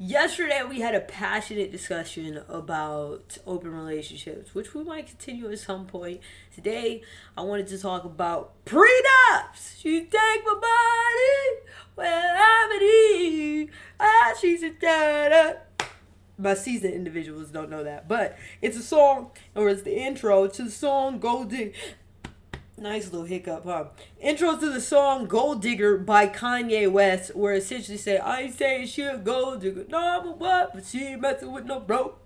Yesterday we had a passionate discussion about open relationships, which we might continue at some point. Today I wanted to talk about prenups. You take my body when I'm at ease. She's a da. My seasoned individuals don't know that, but it's a song, or it's the intro to the song Gold Digger. Nice little hiccup, huh? Intro to the song Gold Digger by Kanye West, where essentially say, I ain't saying she a gold digger, no, but what? But she ain't messing with no broke.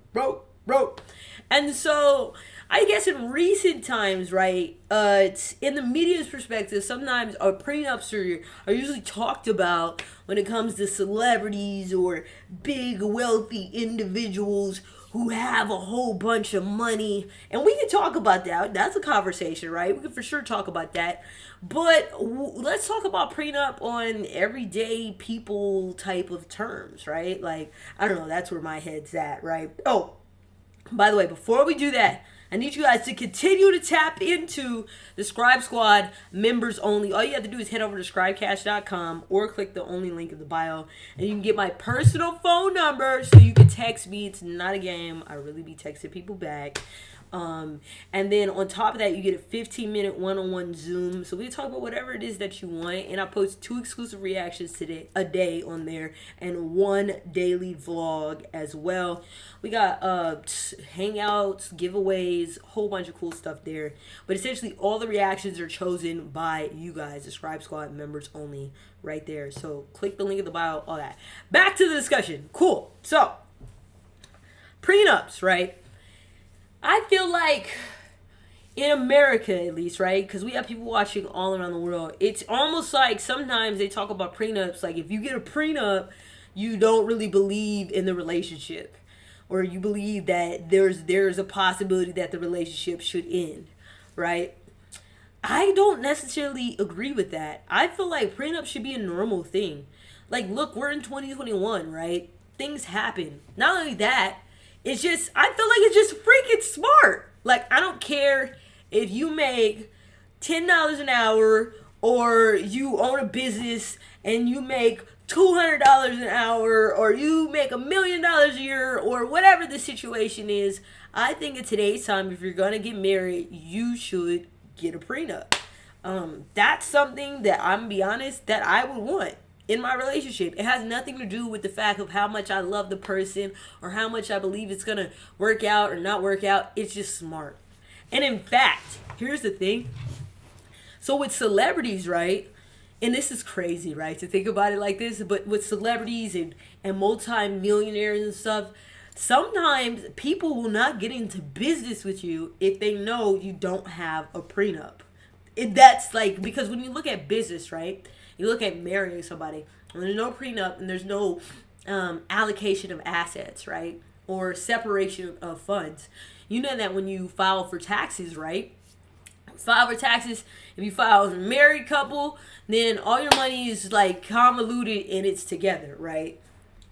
And so, I guess in recent times, right, it's in the media's perspective, sometimes our prenups are usually talked about when it comes to celebrities or big, wealthy individuals who have a whole bunch of money. And we can talk about that. That's a conversation, right? We can for sure talk about that. But let's talk about prenup on everyday people type of terms, right? Like, I don't know, that's where my head's at, right? Oh, by the way, before we do that, I need you guys to continue to tap into the Scribe Squad members only. All you have to do is head over to scribecash.com or click the only link in the bio. And you can get my personal phone number so you can text me. It's not a game. I really be texting people back. And then on top of that, you get a 15-minute one-on-one Zoom. So we talk about whatever it is that you want. And I post 2 exclusive reactions today, a day on there, and 1 daily vlog as well. We got hangouts, giveaways, a whole bunch of cool stuff there. But essentially, all the reactions are chosen by you guys, the Scribe Squad members only, right there. So click the link in the bio, all that. Back to the discussion. Cool. So, prenups, right? I feel like in America, at least, right? Because we have people watching all around the world. It's almost like sometimes they talk about prenups. Like if you get a prenup, you don't really believe in the relationship, or you believe that there's a possibility that the relationship should end, right? I don't necessarily agree with that. I feel like prenup should be a normal thing. Like, look, we're in 2021, right? Things happen. Not only that, it's just, I feel like it's just freaking smart. Like, I don't care if you make $10 an hour or you own a business and you make $200 an hour or you make $1 million a year or whatever the situation is. I think in today's time, if you're going to get married, you should get a prenup. That's something that, I'm going to be honest, that I would want in my relationship. It has nothing to do with the fact of how much I love the person or how much I believe it's gonna work out or not work out. It's just smart. And in fact, here's the thing. So with celebrities, right? And this is crazy, right? To think about it like this, but with celebrities and multi-millionaires and stuff, sometimes people will not get into business with you if they know you don't have a prenup. That's like, because when you look at business, right? You look at marrying somebody, and there's no prenup, and there's no allocation of assets, right? Or separation of funds. You know that when you file for taxes, right? File for taxes, if you file as a married couple, then all your money is like convoluted and it's together, right?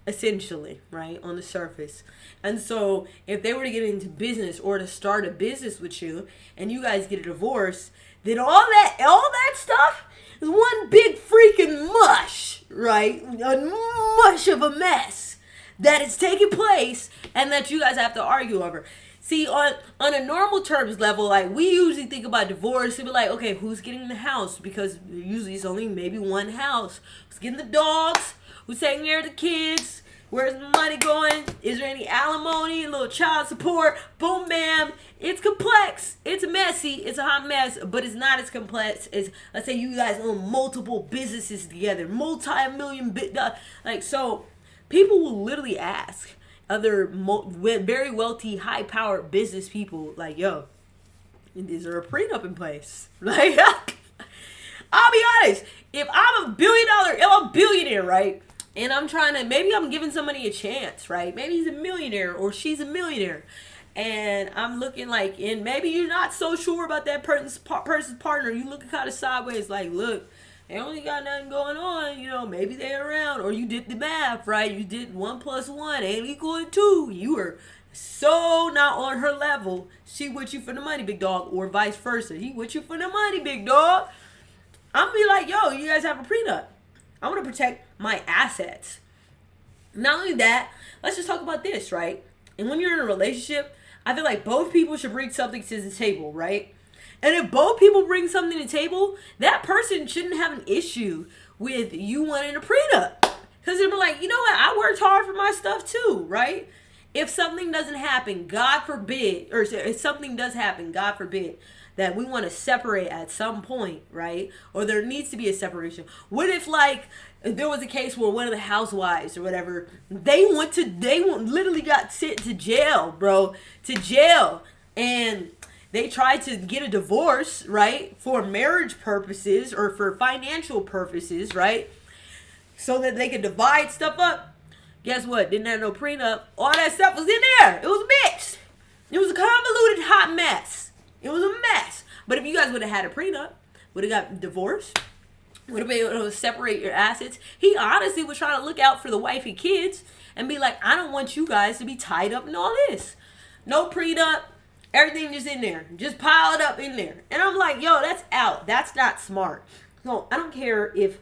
Essentially, right? On the surface. And so if they were to get into business or to start a business with you, and you guys get a divorce, then all that stuff is one big freaking mush, right? A mush of a mess that is taking place and that you guys have to argue over. See, on a normal terms level, like we usually think about divorce, and be like, okay, who's getting the house? Because usually it's only maybe one house. Who's getting the dogs? Who's taking care of the kids? Where's the money going? Is there any alimony? A little child support? Boom, bam. It's complex. It's messy. It's a hot mess, but it's not as complex as, let's say, you guys own multiple businesses together, multi-million like, so people will literally ask other very wealthy, high-powered business people, like, yo, is there a prenup in place? Like, I'll be honest. If I'm a billionaire, right? And I'm trying to, maybe I'm giving somebody a chance, right? Maybe he's a millionaire or she's a millionaire. And I'm looking like, and maybe you're not so sure about that person's partner. You looking kind of sideways like, look, they only got nothing going on. You know, maybe they're around. Or you did the math, right? You did 1 + 1 ain't equal to 2. You were so not on her level. She with you for the money, big dog. Or vice versa. He with you for the money, big dog. I'm going to be like, yo, you guys have a prenup. I want to protect my assets. Not only that, let's just talk about this, right? And when you're in a relationship, I feel like both people should bring something to the table, right? And if both people bring something to the table, that person shouldn't have an issue with you wanting a prenup. Because they'll be like, you know what? I worked hard for my stuff too, right? If something doesn't happen, God forbid, or if something does happen, God forbid, that we want to separate at some point, right? Or there needs to be a separation. What if, like, if there was a case where one of the housewives or whatever, they literally got sent to jail, bro, to jail, and they tried to get a divorce, right, for marriage purposes or for financial purposes, right, so that they could divide stuff up. Guess what? Didn't have no prenup. All that stuff was in there. It was mixed. It was a convoluted hot mess. It was a mess. But if you guys would have had a prenup, would have got divorced, would have been able to separate your assets. He honestly was trying to look out for the wife and kids and be like, I don't want you guys to be tied up in all this. No prenup. Everything just in there. Just piled up in there. And I'm like, yo, that's out. That's not smart. So I don't care if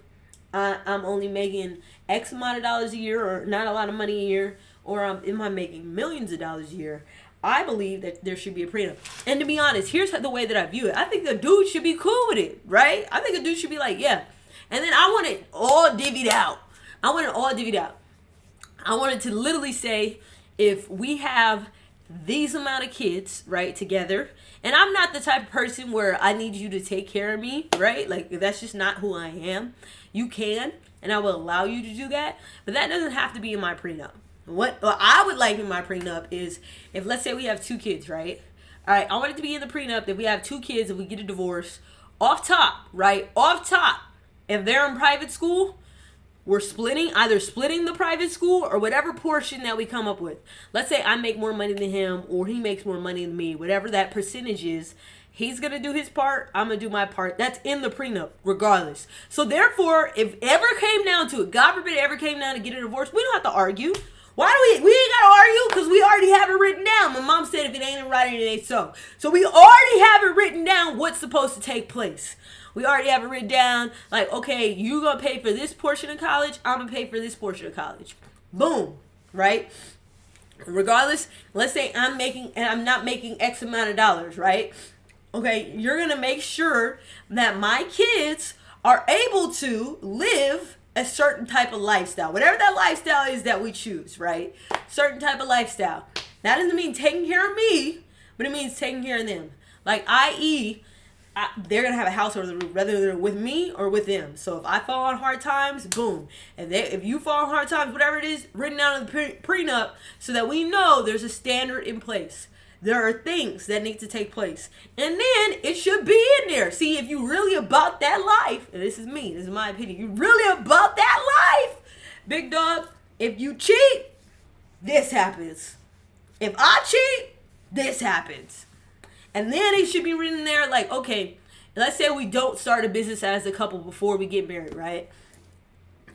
I'm only making X amount of dollars a year or not a lot of money a year, or am I making millions of dollars a year. I believe that there should be a prenup. And to be honest, here's the way that I view it. I think the dude should be cool with it, right? I think a dude should be like, yeah. And then I want it all divvied out. I wanted to literally say, if we have these amount of kids, right, together, and I'm not the type of person where I need you to take care of me, right? Like, that's just not who I am. You can, and I will allow you to do that, but that doesn't have to be in my prenup. What I would like in my prenup is, if let's say we have 2 kids, right? All right, I want it to be in the prenup that we have 2 kids and we get a divorce. Off top, right? Off top, if they're in private school, we're either splitting the private school or whatever portion that we come up with. Let's say I make more money than him or he makes more money than me. Whatever that percentage is, he's going to do his part, I'm going to do my part. That's in the prenup, regardless. So therefore, if ever came down to it, God forbid it ever came down to get a divorce, we don't have to argue. Why do we ain't got to argue? Because we already have it written down. My mom said if it ain't in writing, it ain't so. So we already have it written down what's supposed to take place. We already have it written down, like, okay, you're going to pay for this portion of college, I'm going to pay for this portion of college. Boom, right? Regardless, let's say I'm not making X amount of dollars, right? Okay, you're going to make sure that my kids are able to live a certain type of lifestyle. Whatever that lifestyle is that we choose, right? Certain type of lifestyle. That doesn't mean taking care of me, but it means taking care of them. Like, i.e., they're going to have a house over the roof, whether they're with me or with them. So if I fall on hard times, boom. If you fall on hard times, whatever it is, written down in the prenup, so that we know there's a standard in place. There are things that need to take place. And then it should be in there. See, if you really about that life, and this is me, this is my opinion, you really about that life, big dog, if you cheat, this happens. If I cheat, this happens. And then it should be written there like, okay, let's say we don't start a business as a couple before we get married, right?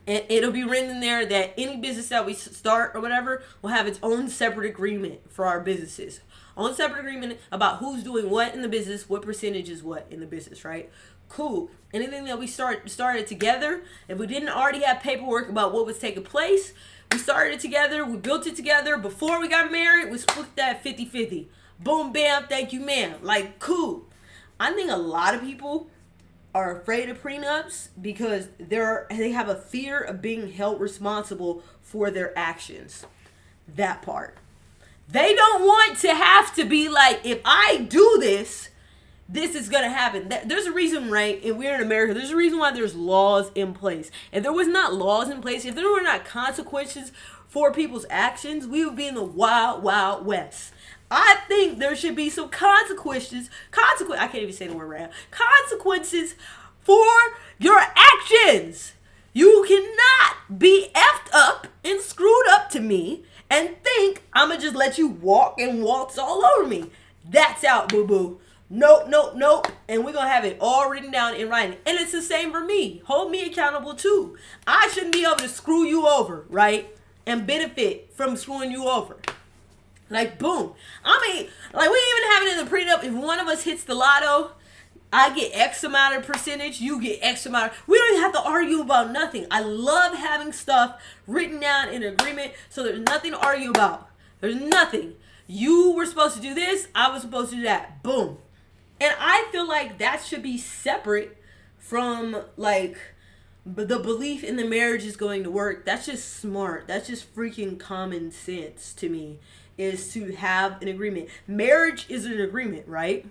And it'll be written in there that any business that we start or whatever will have its own separate agreement for our businesses. Own separate agreement about who's doing what in the business, what percentage is what in the business, right? Cool. Anything that we started together, if we didn't already have paperwork about what was taking place, we started it together, we built it together. Before we got married, we split that 50-50. Boom, bam, thank you, ma'am. Like, cool. I think a lot of people are afraid of prenups because they have a fear of being held responsible for their actions. That part. They don't want to have to be like, if I do this, this is going to happen. There's a reason, right? And we're in America. There's a reason why there's laws in place. If there was not laws in place, if there were not consequences for people's actions, we would be in the wild, wild west. I think there should be some consequences. I can't even say the word right now. Consequences for your actions. You cannot be effed up and screwed up to me and think I'm going to just let you walk and waltz all over me. That's out, boo-boo. Nope. And we're going to have it all written down in writing. And it's the same for me. Hold me accountable too. I shouldn't be able to screw you over, right? And benefit from screwing you over. Like, boom. I mean, like, we even have it in the prenup. If one of us hits the lotto, I get X amount of percentage, you get X amount. We don't even have to argue about nothing. I love having stuff written down in agreement so there's nothing to argue about. There's nothing. You were supposed to do this, I was supposed to do that. Boom. And I feel like that should be separate from like the belief in the marriage is going to work. That's just smart. That's just freaking common sense to me, is to have an agreement. Marriage is an agreement, right?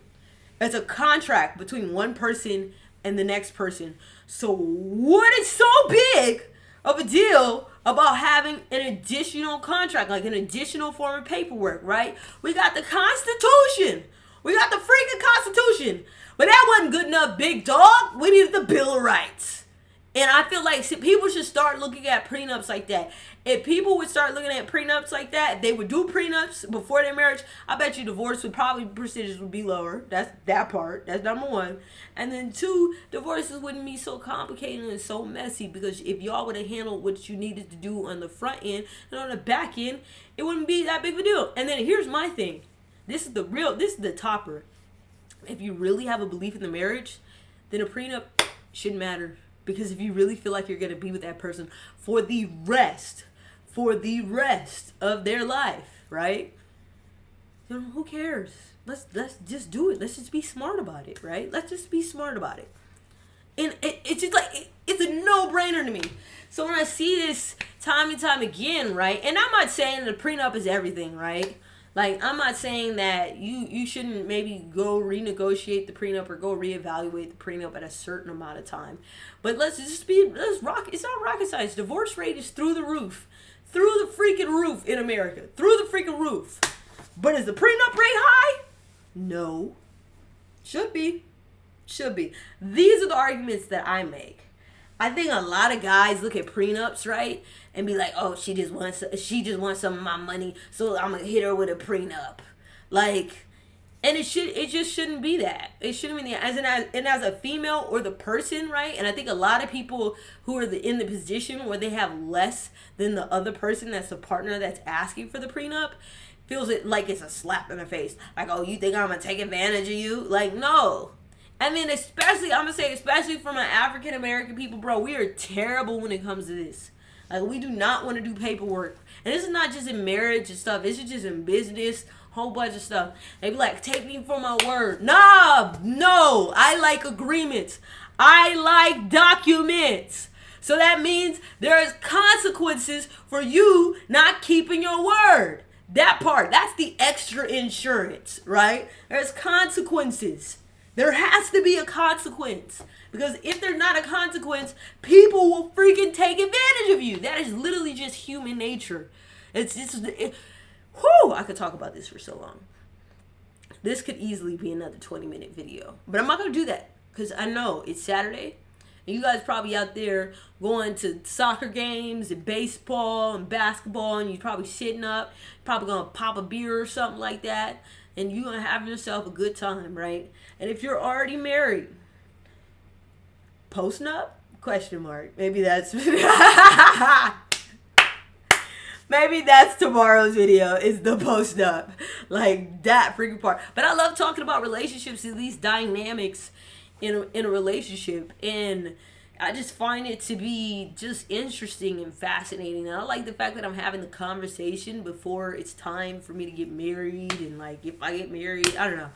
It's a contract between one person and the next person. So what is so big of a deal about having an additional contract, like an additional form of paperwork, right? We got the Constitution. We got the freaking Constitution. But that wasn't good enough, big dog. We needed the Bill of Rights. And I feel like people should start looking at prenups like that. If people would start looking at prenups like that, if they would do prenups before their marriage, I bet you divorce would probably, percentages would be lower. That's that part. That's number one. And then two, divorces wouldn't be so complicated and so messy, because if y'all would have handled what you needed to do on the front end and on the back end, it wouldn't be that big of a deal. And then here's my thing. This is the topper. If you really have a belief in the marriage, then a prenup shouldn't matter. Because if you really feel like you're going to be with that person for the rest of their life, right? You know, who cares? Let's just do it. Let's just be smart about it, right? Let's just be smart about it. And it's just like, it's a no-brainer to me. So when I see this time and time again, right? And I'm not saying the prenup is everything, right? Like, I'm not saying that you shouldn't maybe go renegotiate the prenup or go reevaluate the prenup at a certain amount of time. But let's rock. It's not rocket science. Divorce rate is through the roof. Through the freaking roof in America. Through the freaking roof. But is the prenup rate high? No. Should be. Should be. These are the arguments that I make. I think a lot of guys look at prenups, right, and be like, "Oh, she just wants some of my money, so I'm gonna hit her with a prenup." Like, and it just shouldn't be that. It shouldn't be that. As a female or the person, right? And I think a lot of people who are in the position where they have less than the other person, that's the partner that's asking for the prenup, feels it like it's a slap in the face. Like, "Oh, you think I'm gonna take advantage of you?" Like, no. I mean, especially for my African American people, bro, we are terrible when it comes to this. Like, we do not want to do paperwork. And this is not just in marriage and stuff. This is just in business, whole bunch of stuff. They be like, "Take me for my word." Nah, no. I like agreements. I like documents. So that means there's consequences for you not keeping your word. That part, that's the extra insurance, right? There's consequences. There has to be a consequence. Because if there's not a consequence, people will freaking take advantage of you. That is literally just human nature. I could talk about this for so long. This could easily be another 20-minute video. But I'm not going to do that. Because I know it's Saturday. And you guys probably out there going to soccer games and baseball and basketball. And you're probably sitting up. Probably going to pop a beer or something like that. And you're going to have yourself a good time, right? And if you're already married, post-nup? Question mark. Maybe that's maybe that's tomorrow's video, is the post-nup. Like, that freaking part. But I love talking about relationships and these dynamics in a relationship. And I just find it to be just interesting and fascinating. And I like the fact that I'm having the conversation before it's time for me to get married. And, like, if I get married, I don't know.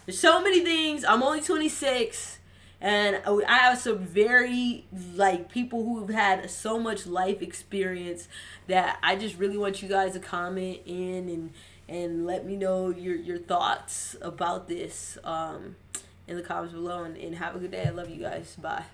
There's so many things. I'm only 26. And I have some very, like, people who've had so much life experience that I just really want you guys to comment in and let me know your thoughts about this in the comments below. And have a good day. I love you guys. Bye.